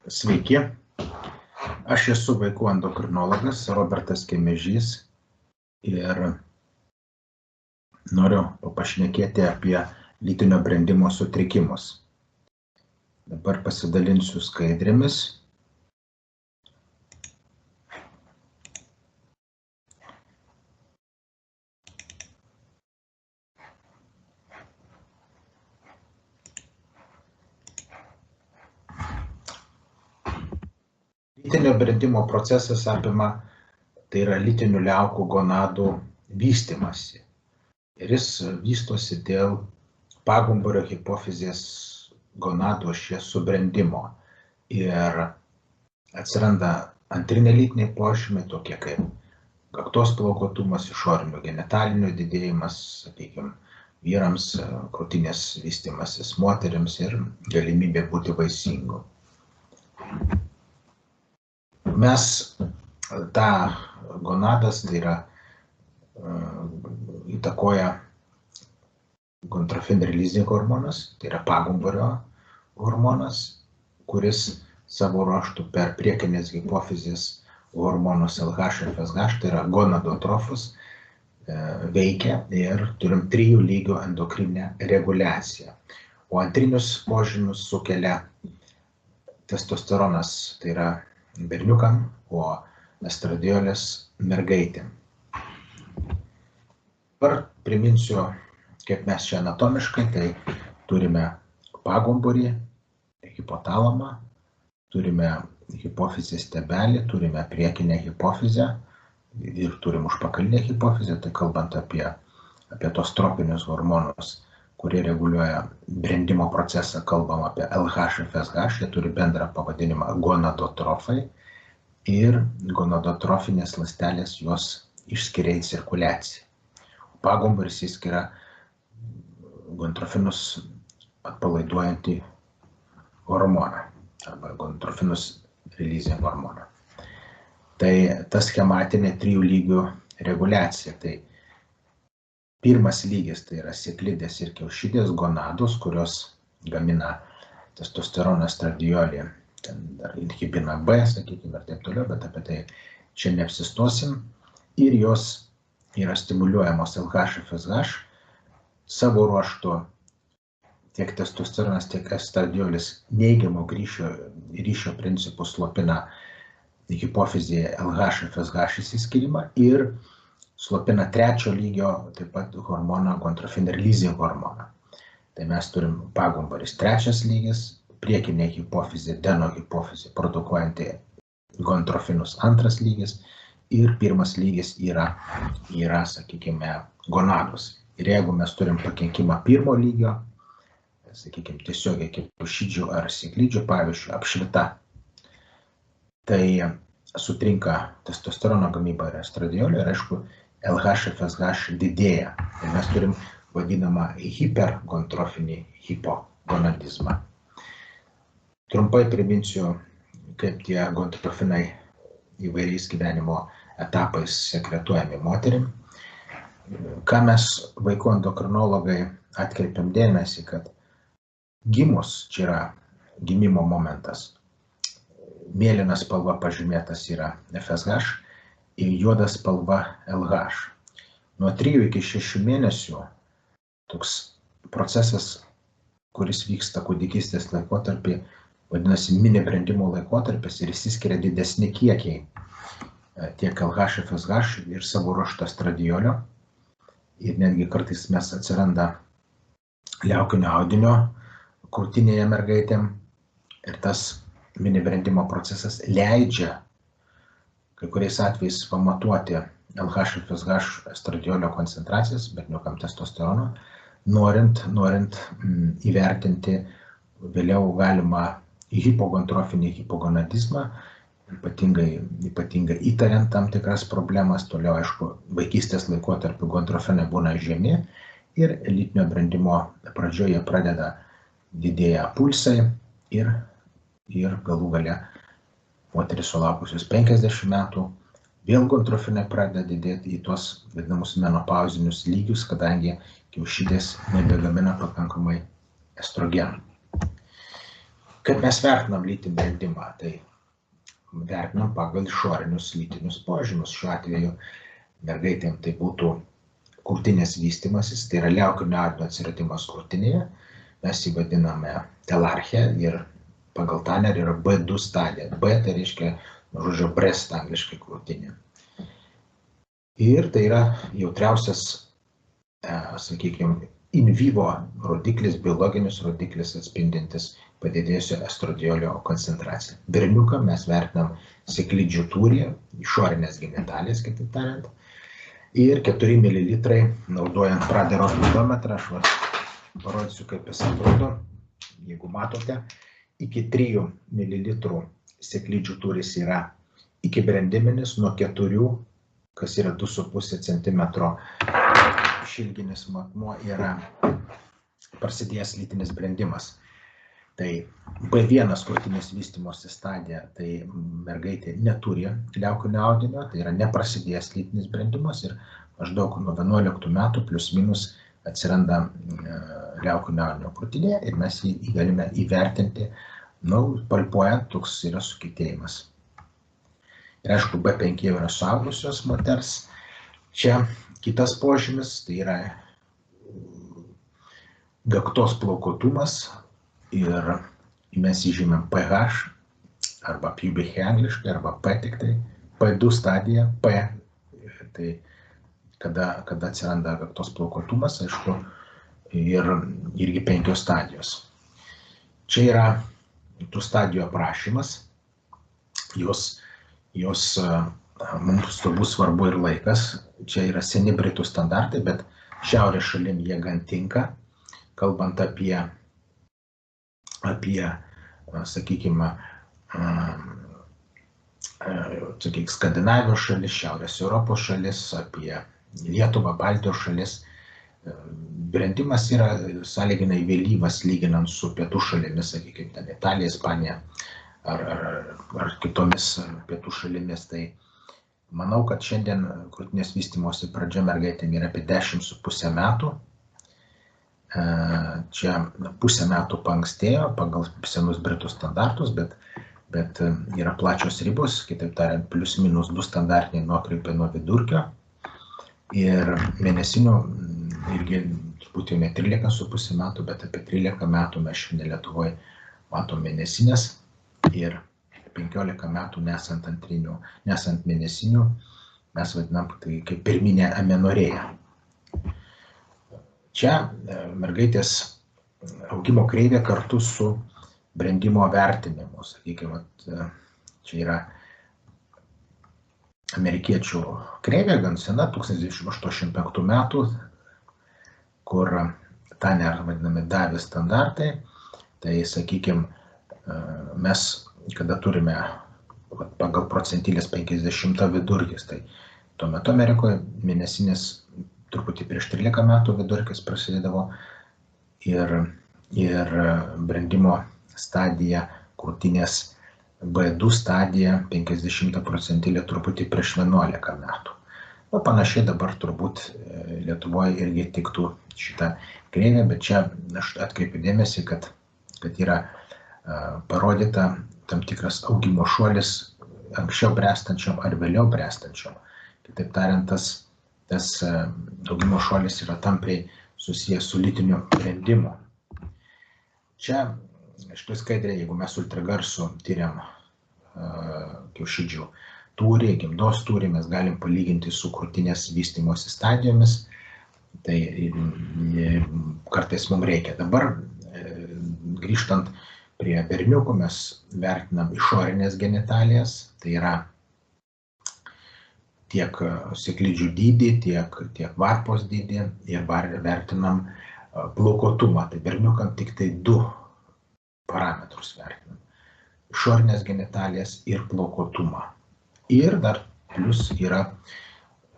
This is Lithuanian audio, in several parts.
Sveiki, aš esu vaikų endokrinologas Robertas Kemežys ir noriu pašnekėti apie lytinio brendimo sutrikimus. Dabar pasidalinsiu skaidrėmis. Lytinio brendimo procesas apima, tai yra lytinių liaukų gonadų vystymasi. Ir jis vystosi dėl pagumburio hipofizės gonadų ašies subrendimo. Ir atsiranda antriniai lytiniai požymiai, tokie kaip kaktos plaukuotumas, išorinio genitalinio didėjimas, sakykime, vyrams, krūtinės vystymasis moterims ir galimybė būti vaisingu. Mes tą gonadas, tai yra įtakoja gonadotrophin releasing hormonas, tai yra pagumburio hormonas, kuris savo ruožtu per priekinės hipofizės hormonus LH ir FSH, tai yra gonadotrofus, veikia ir turim 3 lygių endokrininę reguliaciją. O antrinius požymius sukelia testosteronas, tai yra berniukam, o estradiolės mergaitėm. Dabar priminsiu, kaip mes čia anatomiškai, tai turime pagumburį, hipotalamą, turime hipofizės stiebelį, turime priekinę hipofizę ir turim užpakalinę hipofizę, tai kalbant apie tos tropinius hormonus, kurie reguliuoja brendimo procesą, kalbam apie LH ir FSH, jie turi bendrą pavadinimą gonadotrofai ir gonadotrofinės ląstelės juos išskiria į cirkuliaciją. Pagumburis išskiria gonadotrophinus atpalaiduojantį hormoną arba gonadotrophinus releasing hormoną. Tai ta schematinė 3 lygių reguliacija. Tai pirmas lygis, tai yra sėklidės ir kiaušidės gonados, kurios gamina testosteroną, estradiolį, dar inhibina B, sakykime, ir taip toliau, bet apie tai čia neapsistosim. Ir jos yra stimuliuojamos LH ir FSH. Savo ruožtu tiek testosteronas, tiek estradiolis neigiamo ryšio principų slopina hipofizėje LH ir FSH išsiskyrimą ir slopina 3 lygio taip pat hormoną gonadotrophin releasing hormoną. Tai mes turim pagumburis 3 lygis, priekinė hipofizė, denohipofizė produkuojanti gonadotrophinus 2 lygis ir 1 lygis yra, sakykime, gonados. Ir jeigu mes turim pakenkimą 1 lygio, sakykime, tiesiogiai kiaušidžių ar sėklidžių, pavyzdžiui, apšvita, tai sutrinka testosterono gamyba ir estradiolio ir, aišku, LH ir FSH didėja. Tai mes turim vadinamą hipergonadotrofinį hipogonadizmą. Trumpai priminsiu, kaip tie gonadotrophinai įvairiais gyvenimo etapais sekretuojami moterim. Ką mes vaikų endokrinologai atkreipiam dėmesį, kad gimus, čia yra gimimo momentas, mėlyna spalva pažymėtas yra FSH ir juoda spalva LH. Nuo 3 iki 6 mėnesių toks procesas, kuris vyksta kūdikystės laikotarpį, vadinasi mini brendimo laikotarpis ir išsiskiria didesni kiekiai tiek LH ir FSH ir savo ruožtu estradiolio. Ir netgi kartais mes atsiranda liaukinio audinio krūtinėje mergaitėm ir tas mini brendimo procesas leidžia kai kuriais atvejais pamatuoti LH ir FSH estradiolio koncentracijas, berniukam testosterono, norint įvertinti vėliau galimą hipogonadotrofinį hipogonadizmą, ypatingai įtariant tam tikras problemas. Toliau, aišku, vaikystės laikotarpiu gonadotrophinai būna žemi ir lytinio brendimo pradžioje pradeda didėja pulsai ir galų gale moteris sulaukusius 50 metų vėl gonadotrophinai pradeda didėti į tuos vadinamus menopauzinius lygius, kadangi kiaušidės nebegamina pakankamai estrogenų. Kaip mes vertinam lytinį brendimą? Tai vertinam pagal išorinius lytinius požymius. Šiuo atveju mergaitėm tai būtų krūtinės vystymasis, tai yra liaukinio audinio atsiradimas krūtinėje. Mes jį vadiname telarchija ir pagal Tanner yra B2 stadija. B tai reiškia, žodžio, breast angliškai krūtinė. Ir tai yra jautriausias, sakykime, in vivo rodiklis, biologinis rodiklis atspindintis padidėjusio estradiolio koncentraciją. Berniuką mes vertinam sėklidžių tūrį, išorinės genitalijas, kitaip tariant, ir 4 ml naudojant Pradero odometrą. Aš parodysiu, kaip jis atrodo. Jeigu matote, iki 3 ml sėklidžių tūris yra iki brendiminis, nuo 4, kas yra 2,5 cm išilginis matmuo, yra prasidėjęs lytinis brendimas. Tai B1 krūtinės vystymosi stadija, tai mergaitė neturi liaukinio audinio, tai yra neprasidėjęs lytinis brendimas ir maždaug nuo 11 metų plius minus atsiranda liaukinio audinio krūtinėje ir mes jį galime įvertinti, palpuojant, toks yra sukietėjimas. Ir aišku, B5 yra suaugusios moters. Čia kitas požymis, tai yra gaktos plaukuotumas ir mes įžymėm pH arba pubic angliškai, arba P tik tai, P2 stadija, P, tai kada atsiranda gaktos plaukuotumas, aišku, ir irgi 5 stadijos. Čia yra tų stadijų aprašymas, jos mums turbūt svarbu ir laikas. Čia yra seni Britų standartai, bet šiaurės šalim jie gan tinka, kalbant apie sakykime, Skandinavijos šalis, Šiaurės Europos šalis, apie Lietuvą, Baltijos šalis. Brendimas yra sąlyginai vėlyvas lyginant su pietų šalimis, sakykime, ten Italija, Ispanija ar kitomis pietų šalimis. Tai manau, kad šiandien krūtinės vystymosi pradžia mergaitėm yra apie 10,5 metų. Čia pusę metų paankstėjo pagal senus Britų standartus, bet yra plačios ribos, kitaip tariant, plius minus 2 standartiniai nuokrypiai nuo vidurkio. Ir mėnesinių irgi turbūt jau ne 13,5 metų, bet apie 13 metų mes šiandien Lietuvoje matom mėnesinės ir 15 metų nesant antrinių, nesant mėnesinių, mes vadinam tai kaip pirminė amenorėja. Čia mergaitės augimo kreivė kartu su brendimo vertinimu. Sakykime, čia yra amerikiečių kreivė, gan sena, 1985 metų, kur Tanner vadinami Davis standartai. Tai, sakykime, mes, kada turime pagal procentilės 50 vidurkis, tai tuo metu Amerikoje mėnesinės truputį prieš 13 metų vidurkis prasidėdavo ir brendimo stadija, krūtinės B2 stadija, 50 procentilė truputį prieš 11 metų. Panašiai dabar turbūt Lietuvoje irgi tiktų šitą kreivę, bet čia aš atkreipiu dėmesį, kad yra parodyta tam tikras augimo šuolis anksčiau brestančiam ar vėliau brestančiam. Kitaip tariant, tas augimo šuolis yra tampriai susijęs su lytiniu brendimu. Čia, šitoj skaidrėje, jeigu mes ultragarsu tyriam kiaušidžių tūrį, gimdos tūrį, mes galim palyginti su krūtinės vystymosi stadijomis. Tai kartais mums reikia. Dabar, grįžtant prie berniukų, mes vertinam išorinės genitalijas, tai yra tiek sėklidžių dydį, tiek varpos dydį ir vertinam plaukuotumą. Tai berniukam tik tai 2 parametrus vertinam. Išorinės genitalijas ir plaukuotumą. Ir dar plius yra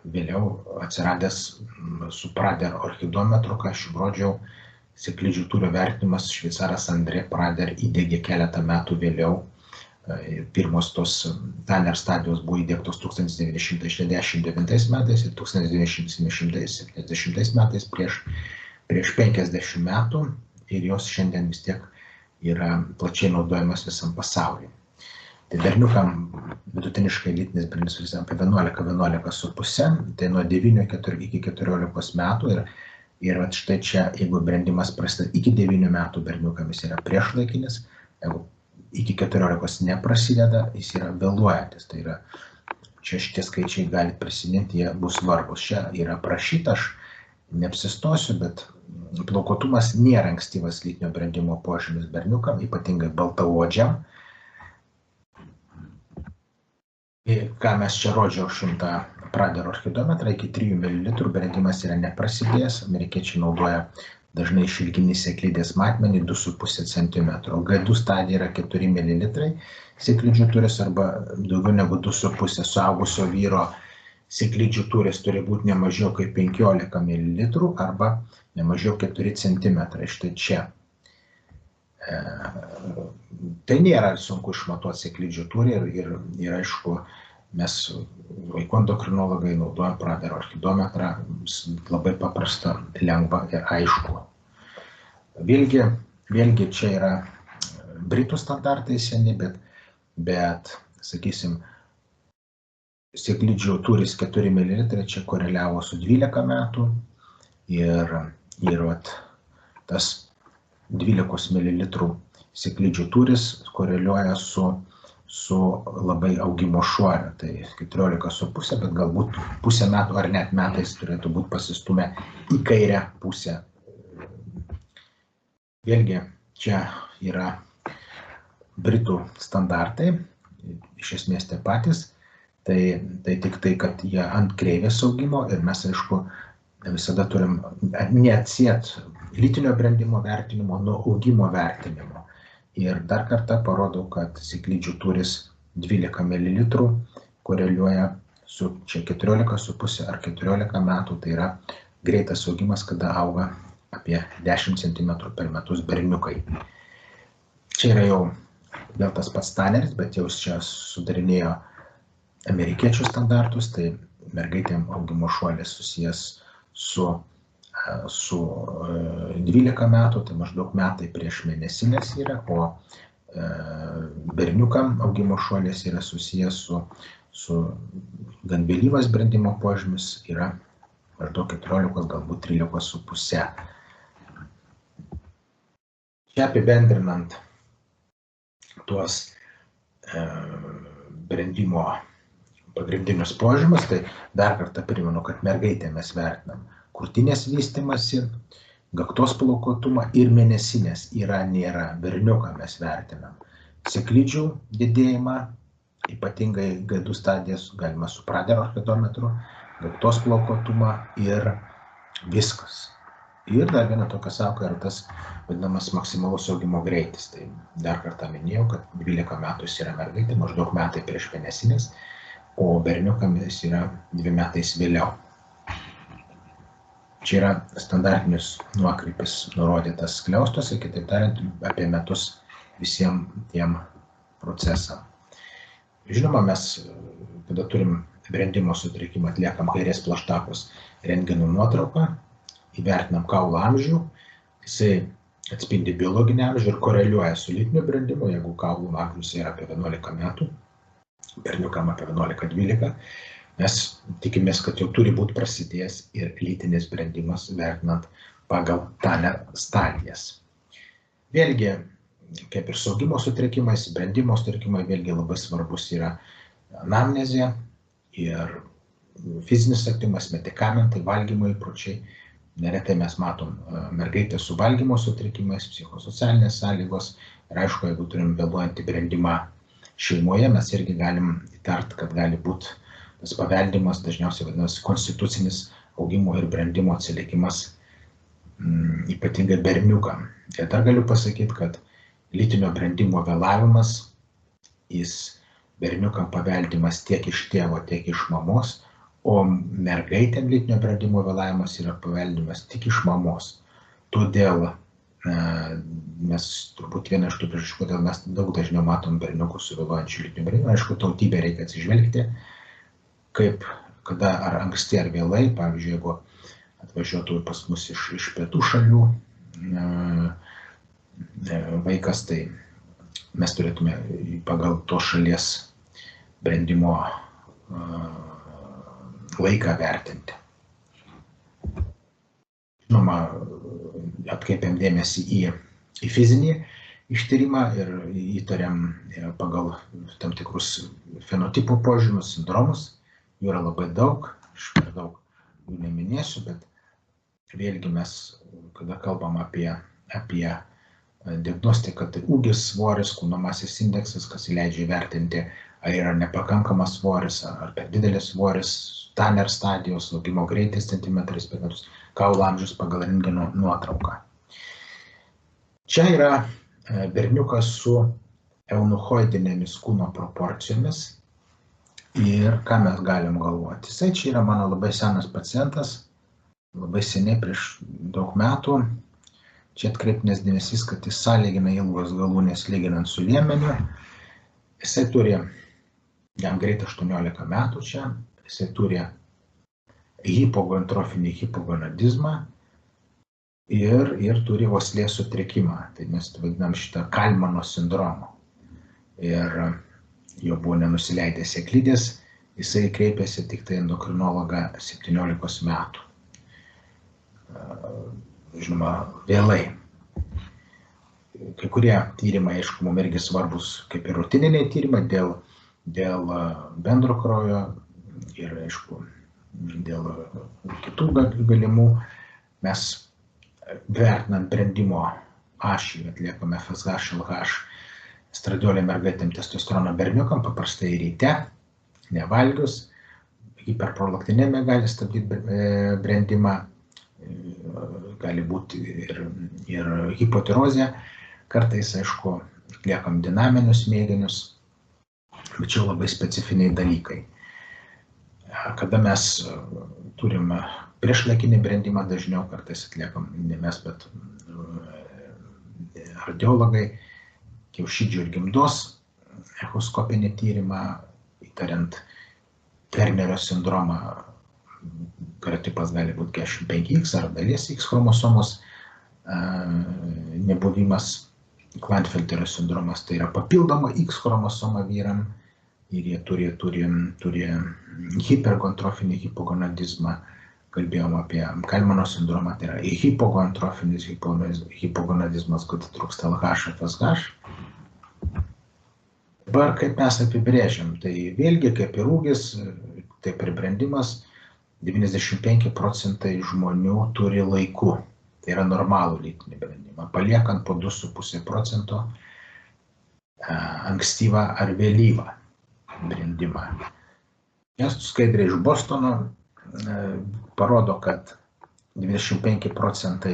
vėliau atsiradęs su Prader orchidometru, ką aš įrodžiau, sėklidžių tūrio vertinimas šveicaras Andrė Prader įdiegė keletą metų vėliau. Pirmos tos Tanner stadijos buvo įdiegtos 1969 metais ir 1970 metais prieš 50 metų ir jos šiandien vis tiek yra plačiai naudojamas visam pasaulyje. Tai berniukam vidutiniškai lytinis brendimas apie 11–11,5, tai nuo 9 iki 14 metų ir štai čia, jeigu brendimas prasideda iki 9 metų berniukam, jis yra priešlaikinis, jeigu iki 14 neprasideda, jis yra vėluojantis. Tai yra, čia šitie skaičiai galit prisiminti, jie bus svarbus. Čia yra prašyta, aš neapsistosiu, bet plaukuotumas nėra ankstyvas lytinio brendimo požymis berniukam, ypatingai baltaodžiam. Ką mes čia rodžiau 100 pradero orchidometrą, iki 3 ml brendimas yra neprasidėjęs. Amerikiečiai naudoja dažnai šilkinį sėklidės matmenį 2,5 cm. G2 stadija yra 4 ml sėklidžių tūris arba daugiau negu 2,5. Suaugusio vyro sėklidžių tūris turi būti ne mažiau kaip 15 ml arba ne mažiau 4 cm. Štai čia. Tai nėra sunku išmatuoti sėklidžių tūrį ir aišku, mes vaikų endokrinologai naudojam pradero orchidometrą, labai paprasta, lengva ir aišku. Vėlgi čia yra Britų standartai seni, bet sakysim, sėklidžių tūris 4 ml čia koreliavo su 12 metų ir tas 12 ml sėklidžių tūris koreliuoja su labai augimo šuoliu, tai 14,5, bet galbūt pusę metų ar net metais turėtų būti pasistumę į kairę pusę. Vėlgi, čia yra Britų standartai, iš esmės tie patys, tai tik tai, kad jie ant kreivės augimo ir mes, aišku, visada turim neatsiet lytinio brendimo vertinimo nuo augimo vertinimo. Ir dar kartą parodau, kad sėklidžių tūris 12 ml koreliuoja su čia 14,5 ar 14 metų, tai yra greitas augimas, kada auga apie 10 cm per metus berniukai. Čia yra jau vėl tas pats Tanneris, bet jau čia sudarinėjo amerikiečių standartus, tai mergaitėm augimo šuolis susijęs su 12 metų, tai maždaug metai prieš mėnesinės yra, o berniukam augimo šuolis yra susijęs su gan vėlyvas brendimo požymis, yra maždaug 14, galbūt 13,5. Čia apibendrinant tuos brendimo pagrindinius požymius, tai dar kartą primenu, kad mergaitė mes vertinam krūtinės vystymąsi, gaktos plaukuotumą ir mėnesinės yra-nėra. Berniuką mes vertinam sėklidžių didėjimą, ypatingai G2 stadijas galima su pradero orchidometru, gaktos plaukuotumą ir viskas. Ir dar viena tokia sąvoka yra tas vadinamas maksimalus augimo greitis. Tai dar kartą minėjau, kad 12 metų jis yra mergaitė, maždaug metai prieš mėnesinės, o berniukam jis yra 2 metais vėliau. Čia yra standartinis nuokrypis nurodytas skliaustuose, kitaip tariant, apie metus visiems tiem procesam. Žinoma, mes, kada turim brendimo sutrikimą, atliekam kairės plaštakos rentgeno nuotrauką, įvertinam kaulo amžių, jisai atspindi biologinį amžių ir koreliuoja su lytiniu brendimu, jeigu kaulo amžius yra apie 11 metų, berniukam apie 11–12, mes tikimės, kad jau turi būti prasidėjęs ir lytinis brendimas vertinant pagal Tanner stadijas. Vėlgi, kaip ir su augimo sutrikimais, brendimo sutrikimai, vėlgi labai svarbus yra anamnezė ir fizinis aktyvumas, medikamentai, valgymo įpročiai. Neretai mes matom mergaitę su valgymo sutrikimais, psichosocialinės sąlygos ir aišku, jeigu turim vėluojantį brendimą šeimoje, mes irgi galim įtart, kad gali būti tas paveldimas, dažniausiai vadinasi konstitucinis augimo ir brendimo atsilikimas, ypatingai berniukam. Ir dar galiu pasakyti, kad lytinio brendimo vėlavimas, jis berniukam paveldimas tiek iš tėvo, tiek iš mamos, o mergaitėm lytinio brendimo vėlavimas yra paveldimas tik iš mamos. Todėl mes turbūt viena iš tų priežasčių, kodėl mes daug dažniau matom berniukų su vėluojančiu lytiniu brendimu. Aišku, tautybę reikia atsižvelgti, kaip, kada ar anksti ar vėlai, pavyzdžiui, jeigu atvažiuotų pas mus iš pietų šalių vaikas, tai mes turėtume pagal to šalies brendimo laiką vertinti. Žinoma, atkreipiam dėmesį į fizinį ištyrimą ir įtariam pagal tam tikrus fenotipų požymius, sindromus. Jų yra labai daug, aš per daug jų neminėsiu, bet vėlgi mes, kada kalbam apie diagnostiką, tai ūgis, svoris, kūno masės indeksas, kas leidžia įvertinti, ar yra nepakankamas svoris, ar per didelis svoris, Tanner stadijos, augimo greitis centimetrais per metus, kaulo amžius pagal rentgeno nuotrauką. Čia yra berniukas su eunuchoidinėmis kūno proporcijomis ir ką mes galim galvoti. Jisai čia yra mano labai senas pacientas, labai seniai prieš daug metų. Čia atkreiptinas dėmesys, kad jis sąlyginai ilgos galūnės lyginant su liemeniu. Jisai turi, jam greit 18 metų čia, jisai turi hipogontrofinį hipogonadizmą ir turi uoslės sutrikimą. Tai mes vadinam šitą Kalmano sindromu. Ir jo buvo nenusileidęs sėklidės, jisai kreipėsi tik tai endokrinologą 17 metų. Žinoma, vėlai. Kai kurie tyrimai, aišku, mums irgi svarbus kaip ir rutininiai tyrimai dėl bendro kraujo ir, aišku, dėl kitų galimų. Mes vertinant brendimo ašį atliekame FSH, LH, estradiolio mergaitėm, testosterono berniukam, paprastai ryte, nevalgius, hiperprolaktinėmija gali stabdyti brendimą, gali būti ir hipotirozė, kartais, aišku, atliekam dinaminius mėginius, bet čia labai specifiniai dalykai. Kada mes turime priešlaikinį brendimą, dažniau kartais atliekam, ne mes, bet radiologai, kiaušidžių ir gimdos echoskopinį tyrimą, įtariant Ternerio sindromą, kariotipas gali būti 45X ar dalies X chromosomos nebuvimas, Klinefelterio sindromas, tai yra papildoma X chromosoma vyram ir jie turi hipergontrofinį hipogonadizmą. Kalbėjom apie Kalmano sindromą, tai yra hipogontrofinis hipogonadizmas, kad trūksta LH, FSH. Dabar kaip mes apibrėžiam, tai vėlgi kaip ir ūgis, taip ir brendimas, 95% žmonių turi laiku, tai yra normalų lytinį brendimą, paliekant po 2,5% ankstyvą ar vėlyvą brendimą. Skaidrė iš Bostono parodo, kad 25%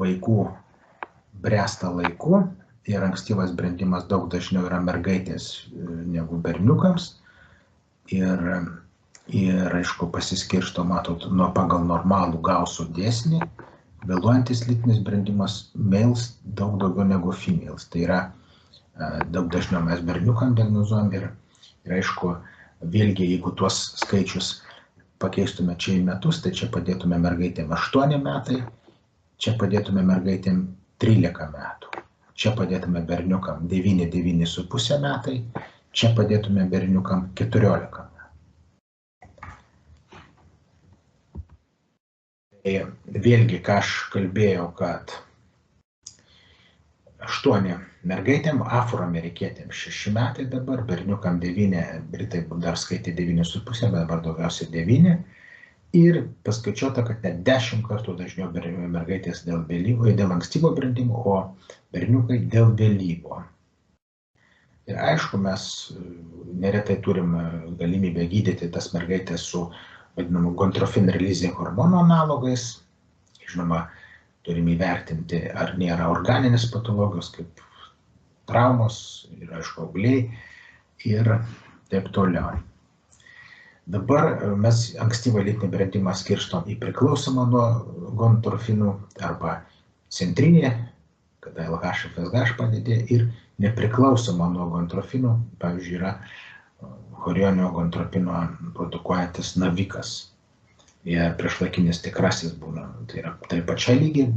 vaikų bręsta laiku ir ankstyvas brendimas daug dažniau yra mergaitės negu berniukams. Ir aišku, pasiskirsto, matot, pagal normalų Gausso dėsnį, vėluojantis lytinis brendimas males daug daugiau negu females. Tai yra daug dažniau mes berniukam diagnozuojam ir aišku, vėlgi, jeigu tuos skaičius pakeistume čia į metus, tai čia padėtume mergaitėm 8 metai, čia padėtume mergaitėm 13 metų, čia padėtume berniukam 9,5 metai, čia padėtume berniukam 14 metų. Vėlgi, ką aš kalbėjau, kad 8 mergaitėm, afroamerikietėm 6 metai dabar, berniukam 9, britai dar skaitė 9,5, bet dabar daugiausiai 9. Ir paskaičiuota, kad net 10 kartų dažniau mergaitės dėl ankstyvo brendimo, o berniukai dėl vėlyvo. Ir aišku, mes neretai turim galimybę gydyti tas mergaitės su vadinamu gontrofin releasing hormono analogais. Žinoma, turim įvertinti, ar nėra organinės patologijos, kaip traumos ir, aišku, augliai ir taip toliau. Dabar mes ankstyvą lytinį brendimą skirstom į priklausomą nuo gontrofinų arba centrinį, kada LH, FSH padidėja, ir nepriklausomą nuo gontrofinų, pavyzdžiui, yra chorioninio gontropino produkuojantis navikas. Ir priešlaikinis tikrasis būna, tai yra tai pačiai lygiai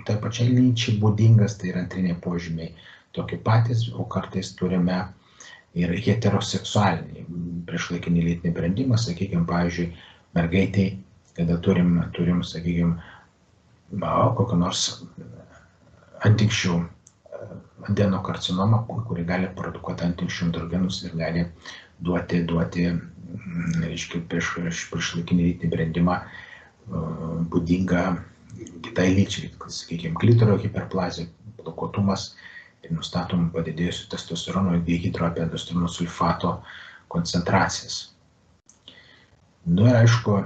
tai pačiai lyčiai būdingas, tai yra antriniai požymiai tokie patys, o kartais turime ir heteroseksualinį priešlaikinį lytinį brendimą, sakykime, pavyzdžiui, mergaitei, kada turim, sakykime, kokią nors antinksčių adenokarcinomą, kuri gali produkuoti antinksčių androgenus ir gali duoti reiškia, priešlaikinį lytinį brendimą būdinga kitai lyčiai, sakykime, klitorio hiperplazija, plakotumas ir nustatom padidėjusių testosterono ir dihidroepiandrosterino sulfato koncentracijas. Ir aišku,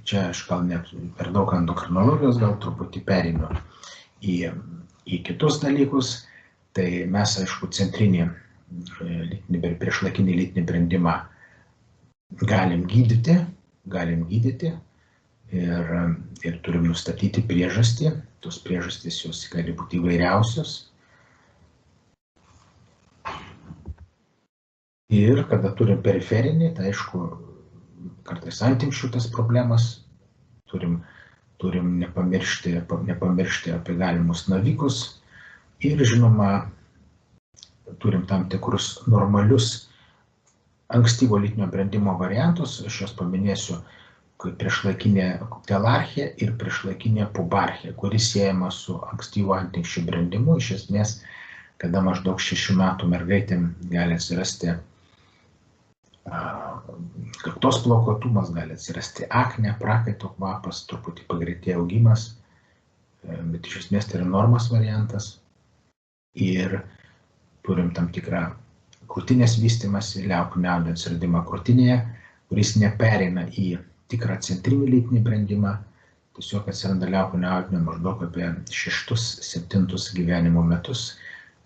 čia aš gal net per daug endokrinologijos, gal truputį pereinu į kitus dalykus. Tai mes, aišku, centrinį priešlaikinį lytinį brendimą galim gydyti ir turim nustatyti priežastį. Tos priežastys jos gali būti įvairiausios. Ir kada turim periferinį, tai aišku, kartais antinksčių tas problemas, turim nepamiršti apie galimus navikus ir, žinoma, turim tam tikrus normalius ankstyvo lytinio brendimo variantus. Aš juos paminėsiu, kaip priešlaikinė telarchija ir priešlaikinė pubarchija, kuris siejama su ankstyvo antinksčių brendimu. Iš esmės, kada maždaug 6 metų mergaitėm gali atsirasti kaktos plakotumas, gali atsirasti aknė, prakaito kvapas, truputį pagreitėja augimas, bet iš esmės tai yra normos variantas. Ir turim tam tikrą krūtinės vystymąsi, liaukų audinio atsiradimą krūtinėje, kuris nepereina į tikrą centrinį lytinį brendimą, tiesiog atsiranda liaukų audinio maždaug apie 6-7 gyvenimo metus,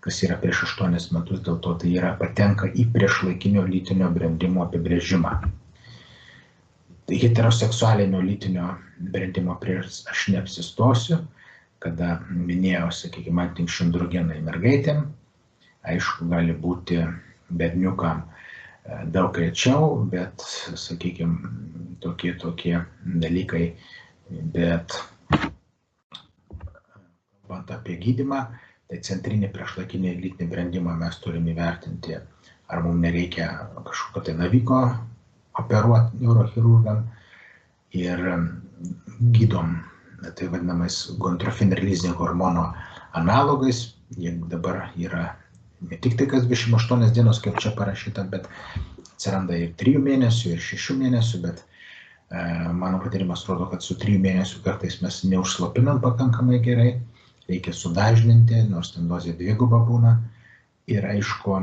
kas yra prieš 8 metus, dėl to tai patenka į priešlaikinio lytinio brendimo apibrėžimą. Tai heteroseksualinio lytinio brendimo priežastis aš neapsistosiu, kada minėjau, sakykime, antinksčių androgenai mergaitėm. Aišku, gali būti berniukam daug rečiau, bet, sakykime, tokie dalykai, bet kalbant apie gydymą, tai centrinį priešlaikinį lytinį brendimą mes turime įvertinti, ar mums nereikia kažkokio tai naviko operuoti neurochirurgam ir gydom tai vadinamais gontrofin releasing hormono analogais. Jie dabar yra ne tik tai kas 28 dienos, kaip čia parašyta, bet atsiranda ir 3 mėnesių, ir 6 mėnesių, bet mano patyrimas rodo, kad su 3 mėnesių kartais mes neužslopinam pakankamai gerai. Reikia sudažninti, nors ten dozė dviguba būna. Ir aišku,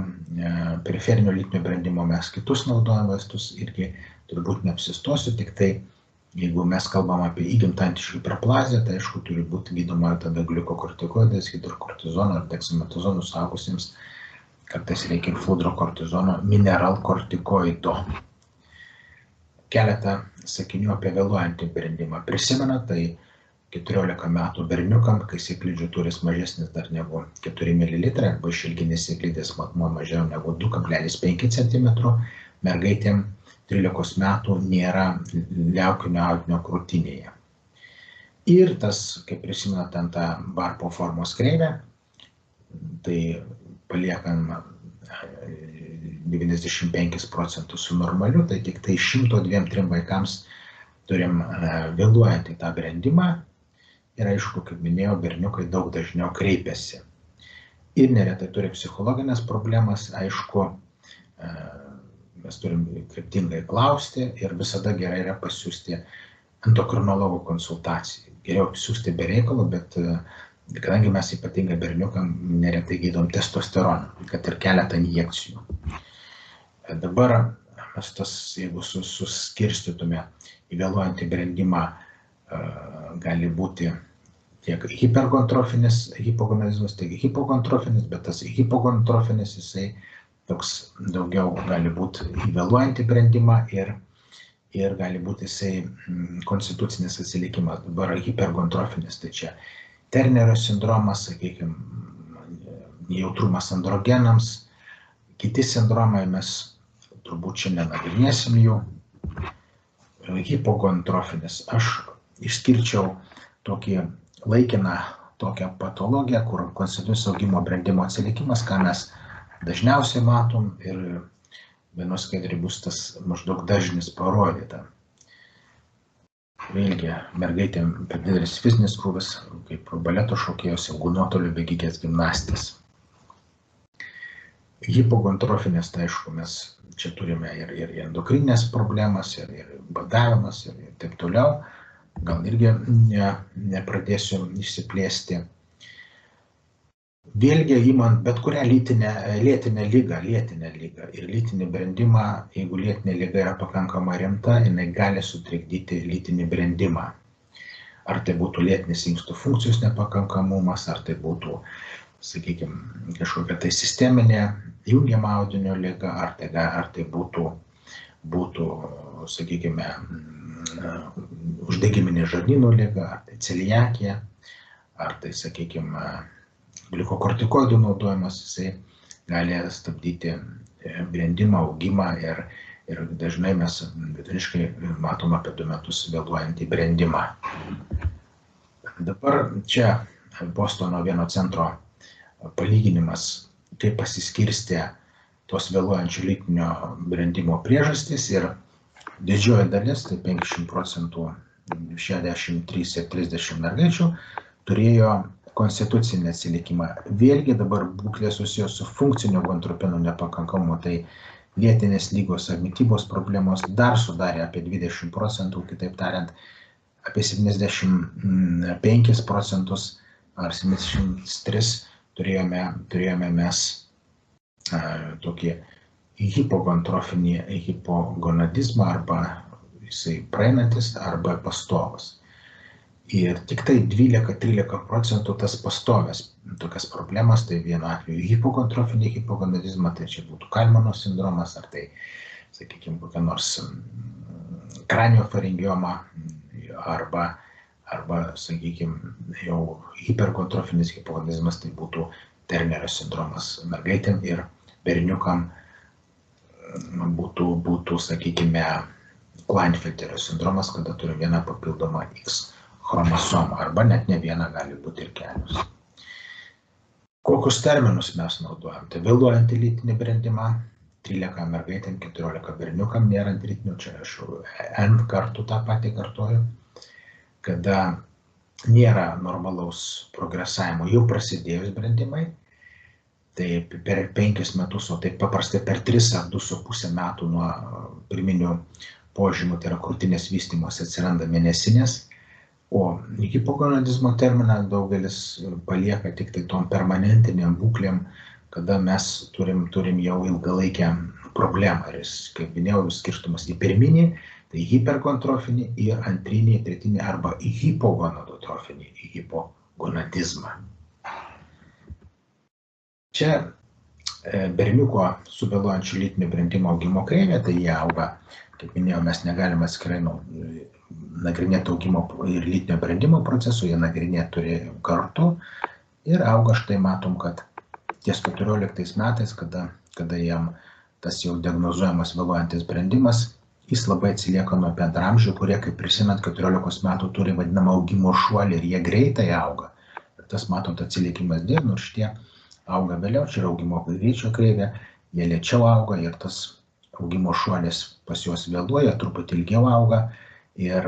periferinio lytinio brendimo mes kitus naudojam vaistus, irgi turbūt neapsistosiu, tik tai jeigu mes kalbam apie įgimtą antinksčių hiperplaziją, tai aišku turi būti gydoma tada gliukokortikoidais, hidrokortizono ar deksametazonu suaugusiems, kartais reikia ir fludrokortizono, mineralkortikoido. Keletą sakinių apie vėluojantį brendimą. Prisimena, tai 14 metų berniukam, kai sėklidžių turis mažesnis dar negu 4 ml, arba išilginis sėklidės matmuo mažiau negu 2,5 cm, mergaitėm 13 metų nėra liaukinio audinio krūtinėje. Ir tas, kaip prisimena, ten tą Barpo formos kreivę, tai paliekam 95% su normaliu, tai tik tai 102-3 vaikams turim vėluojantį tą brendimą. Ir aišku, kaip minėjau, berniukai daug dažniau kreipiasi. Ir neretai turi psichologinės problemas, aišku, mes turim kryptingai klausti ir visada gerai yra pasiųsti endokrinologų konsultacijai. Geriau siųsti be reikalo, bet kadangi mes ypatingai berniukam neretai gydom testosteroną, kad ir keletą injekcijų. Dabar mes tas, jeigu suskirstytume į vėluojantį brendimą, gali būti tiek hipergontrofinis hipogonadizmas, tiek hipogontrofinis, bet tas hipogontrofinis jisai toks daugiau gali būti į vėluojantį brendimą ir gali būti jisai konstitucinis atsilikimas. Dabar hipergontrofinis, tai čia Ternerio sindromas, sakykime, jautrumas androgenams, kiti sindromai, mes turbūt šiandien nagrinėsim jų. Hipogontrofinis. Aš išskirčiau tokį laikiną tokią patologiją, kur konstitucijos augimo brendimo atsilikimas, ką mes dažniausiai matom ir vienos skaidrėje bus tas maždaug dažnis parodyta. Vėlgi, mergaitėm per didelis fizinis krūvis, kaip baleto šokėjos, ilgų nuotolių bėgikės, gimnastės. Hipogontrofinės, tai aišku, mes čia turime ir endokrininės problemas, ir badavimas, ir taip toliau. Gal irgi nepradėsiu išsiplėsti. Vėlgi, imant bet kurią lėtinę ligą ir lytinį brendimą, jeigu lėtinė liga yra pakankamai rimta, jinai gali sutrikdyti lytinį brendimą. Ar tai būtų lėtinis inkstų funkcijos nepakankamumas, ar tai būtų, sakykime, kažkokia tai sisteminė jungiamo audinio liga, ar tai būtų, sakykime, uždegiminė žarnyno liga, ar tai celiakija, ar tai, sakykime, glikokortikoidų naudojimas, jisai gali stabdyti brendimą, augimą ir dažnai mes vidutiniškai matom apie 2 metus vėluojantį brendimą. Dabar čia Bostono vieno centro palyginimas, kaip pasiskirstė tos vėluojančių lytinio brendimo priežastys ir didžioji dalis, tai 50%, 63 ir 30 mergaičių, turėjo konstitucinį atsilikimą. Vėlgi dabar būklė susijęs su funkcinio gontropino nepakankamumu, tai lėtinės ligos ar mitybos problemos dar sudarė apie 20%, kitaip tariant, apie 75% ar 73% turėjome mes tokį hipogontrofinį hipogonadizmą, arba jisai praeinantis, arba pastovas. Ir tik tai 12-13% tas pastovės tokias problemas, tai vienu atveju hipogontrofinį hipogonadizmą, tai čia būtų Kalmano sindromas, ar tai, sakykime, kokia nors kraniofaringioma, arba, sakykime, jau hipergontrofinis hipogonadizmas, tai būtų Ternerio sindromas mergaitėm ir berniukam būtų, sakykime, Klinefelterio sindromas, kada turi vieną papildomą X chromosomą, arba net ne vieną, gali būti ir kelios. Kokius terminus mes naudojam? Tai vėluojantį lytinį brendimą, 13 mergaitėm, 14 berniukam nėrant lytinių, čia aš N kartų tą patį kartoju, kada nėra normalaus progresavimo, jau prasidėjus brendimai, tai per 5 metus, o taip paprastai per 3 ar 2,5 metų nuo pirminių požymių, tai yra krūtinės vystymosi, atsiranda mėnesinės, o hipogonadizmo terminą daugelis palieka tik tai tom permanentiniam būklėm, kada mes turim jau ilgalaikę problemą. Ir jis, kaip minėjau, skirstumas į pirminį, tai hipergontrofinį, ir antrinį, tretinį arba hipogonadotrofinį hipogonadizmą. Čia berniuko su vėluojančiu lytiniu brendimo augimo kreivė, tai jie auga, kaip minėjau, mes negalime atskirai nagrinėti augimo ir lytinio brendimo procesų, jie nagrinėti turi kartu ir auga, štai matom, kad ties 14 metais, kada jam tas jau diagnozuojamas vėluojantis brendimas, jis labai atsilieka nuo bendramžių, kurie, kaip prisimenat, 14 metų turi vadinamą augimo šuolį ir jie greitai auga. Ir tas, matot, atsiliekimas dėl, nors šitie auga vėliau, čia yra augimo greičio kreivė, jie lėčiau auga ir tas augimo šuolis pas juos vėluoja, truputį ilgiau auga ir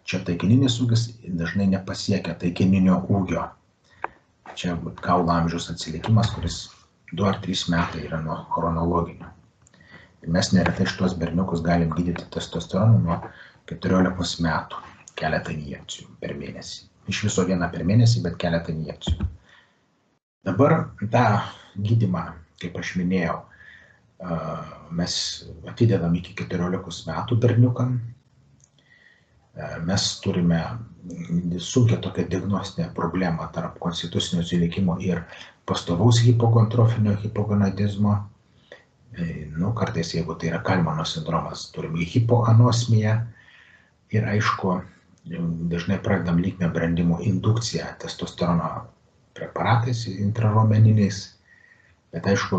čia taikininis ūgis dažnai nepasiekia taikininio ūgio. Čia kaulo amžiaus atsilikimas, kuris 2 ar 3 metai yra nuo chronologinio. Ir mes neretai šitos berniukus galim gydyti testosteronu nuo 14 metų, keletą injekcijų per mėnesį. Iš viso vieną per mėnesį, bet keletą injekcijų. Dabar tą gydymą, kaip aš minėjau, mes atidedam iki 14 metų berniukam. Mes turime sunkią tokią diagnostinę problemą tarp konstitucinio atsilikimo ir pastovaus hipogontrofinio hipogonadizmo. Kartais, jeigu tai yra Kalmano sindromas, turime hipoanosmiją ir, aišku, dažnai pradedam lytinio brendimo indukciją testosterono preparatais intraraumeniniais, bet, aišku,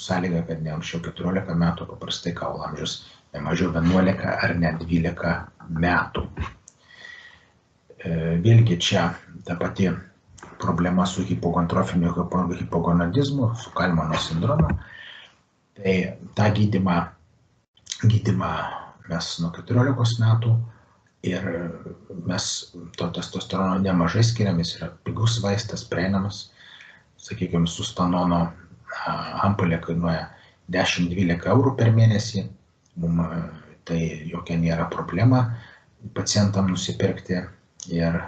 sąlyga, kad ne anksčiau 14 metų, paprastai kaulo amžius ne mažiau 11 ar net 12 metų. Vėlgi čia ta pati problema su hipogontrofiniu hipogonadizmu, su Kalmano sindromu. Tai tą gydymą mes nuo 14 metų ir mes to testosterono nemažai skiriam, jis yra pigus vaistas, prieinamas. Sakykime, sustanono ampulė kainuoja 10-12 eurų per mėnesį. Mums tai jokia nėra problema pacientam nusipirkti ir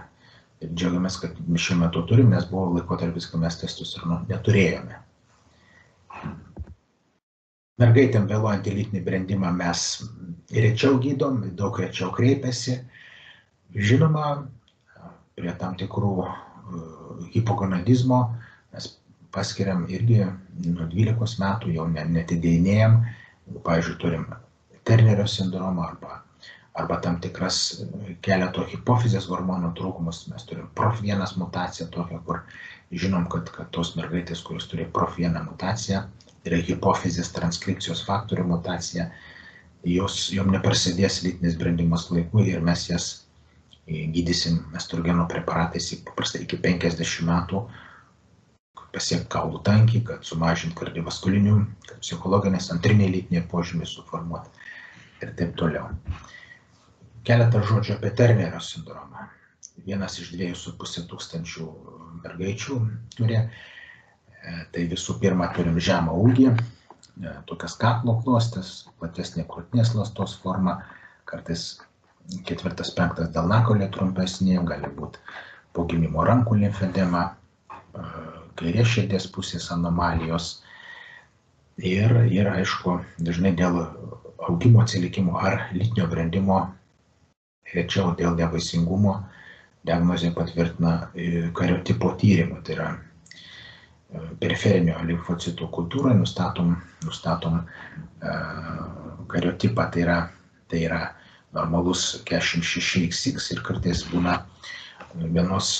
džiaugiamės, kad šiuo metu turim, nes buvo laikotarpis, kai mes testosterono neturėjome. Mergaitėm vėluojantį lytinį brendimą mes rečiau gydom, daug rečiau kreipiasi. Žinoma, prie tam tikrų hipogonadizmo mes paskiriam irgi nuo 12 metų, jau netidėjinėjam. Pavyzdžiui, turim Ternerio sindromą arba tam tikras keleto hipofizės hormonų trūkumus. Mes turim PROF1 mutaciją tokią, kur žinom, kad tos mergaitės, kurios turi PROF1 mutaciją, yra hipofizės transkripcijos faktorių mutacija, jom neprasidės lytinis brendimas laiku ir mes jas gydysim estrogeno preparatais paprastai iki 50 metų, pasiekti kaulų tankį, kad sumažinti kardiovaskulinių, psichologinės, antriniai lytiniai požymiai suformuoti ir taip toliau. Keletą žodžių apie Ternerio sindromą. 1 iš 2,5 tūkstančių mergaičių turi. Tai visų pirma turim žemą ūgį, tokias kaklo klostės, platesnė krūtinės ląstos forma, kartais 4-5 delnakolė trumpesnė, gali būti po gimimo rankų limfedema, kairės širdies pusės anomalijos ir aišku, dažnai dėl augimo atsilikimo ar lytinio brendimo, rečiau dėl nevaisingumo, diagnozę patvirtina kariotipo tyrimų, tai yra periferinio limfocitų kultūroje nustatom kariotipą, tai yra normalus 46XX ir kartais būna vienos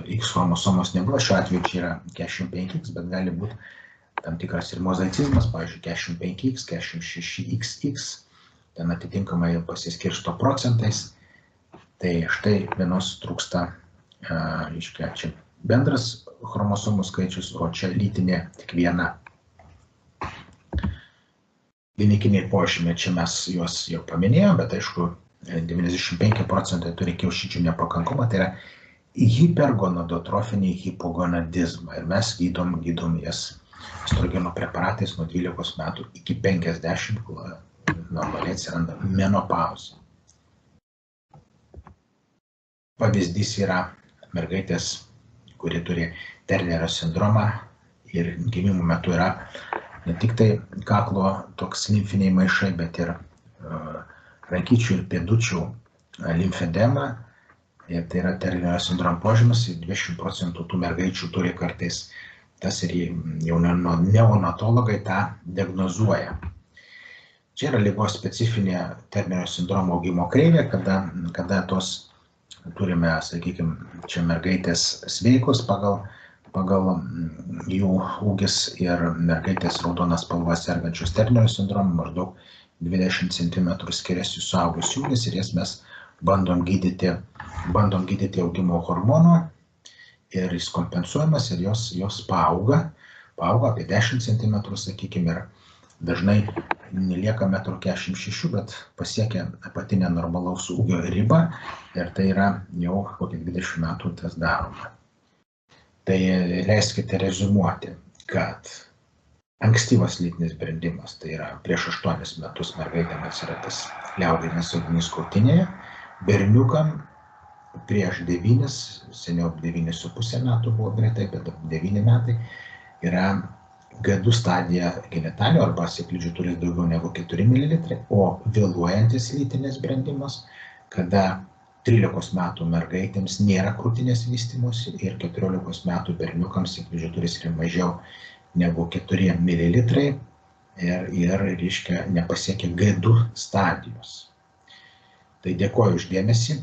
X chromosomos nebuvo, šiuo atveju čia yra 45X, bet gali būti tam tikras ir mozaicizmas, pavyzdžiui, 45X, 46XX, ten atitinkamai pasiskirsto procentais, tai štai vienos trūksta, čia bendras chromosomų skaičius, o čia lytinė tik viena. Klinikiniai požymiai, čia mes juos jau paminėjome, bet aišku, 95% turi kiaušidžių nepakankamą, tai yra hipergonadotrofinį hipogonadizmą ir mes gydom jas estrogeno preparatais nuo 12 metų iki 50, kol normaliai atsiranda menopauzė. Pavyzdys yra mergaitės, kuri turi Ternerio sindromą ir gimimo metu yra ne tik tai kaklo toks limfiniai maišai, bet ir rankyčių ir pėdučių limfedema. Ir tai yra Ternerio sindromo požymis, 20% tų mergaičių turi kartais, tas ir jau neonatologai tą diagnozuoja. Čia yra ligos specifinė Ternerio sindromo augimo kreivė, kada tos turime, sakykime, čia mergaitės sveikos pagal jų ūgis ir mergaitės raudonas spalva sergančios Ternerio sindromu, maždaug 20 cm skiriasi suaugusių ūgis ir jas mes bandom gydyti augimo hormono ir jis kompensuojamas ir jos paauga apie 10 cm, sakykime, ir dažnai nelieka 1,46 m, bet pasiekia apatinę normalaus ūgio ribą ir tai yra jau kokį 20 metų tas daroma. Tai leiskite rezumuoti, kad ankstyvas lytinis brendimas, tai yra prieš 8 metus mergaitėm atsiranda tas liaudinis audinys krūtinėje, berniukam prieš 9, seniau 9,5 metų buvo greitai, bet 9 metai yra G2 stadija genitalių arba sėklidžių turi daugiau negu 4 ml, o vėluojantis lytinis brendimas, kada 13 metų mergaitėms nėra krūtinės vystymosi ir 14 metų berniukams sėklidžių turis yra mažiau negu 4 ml ir reiškia nepasiekia G2 stadijos. Tai dėkoju už dėmesį.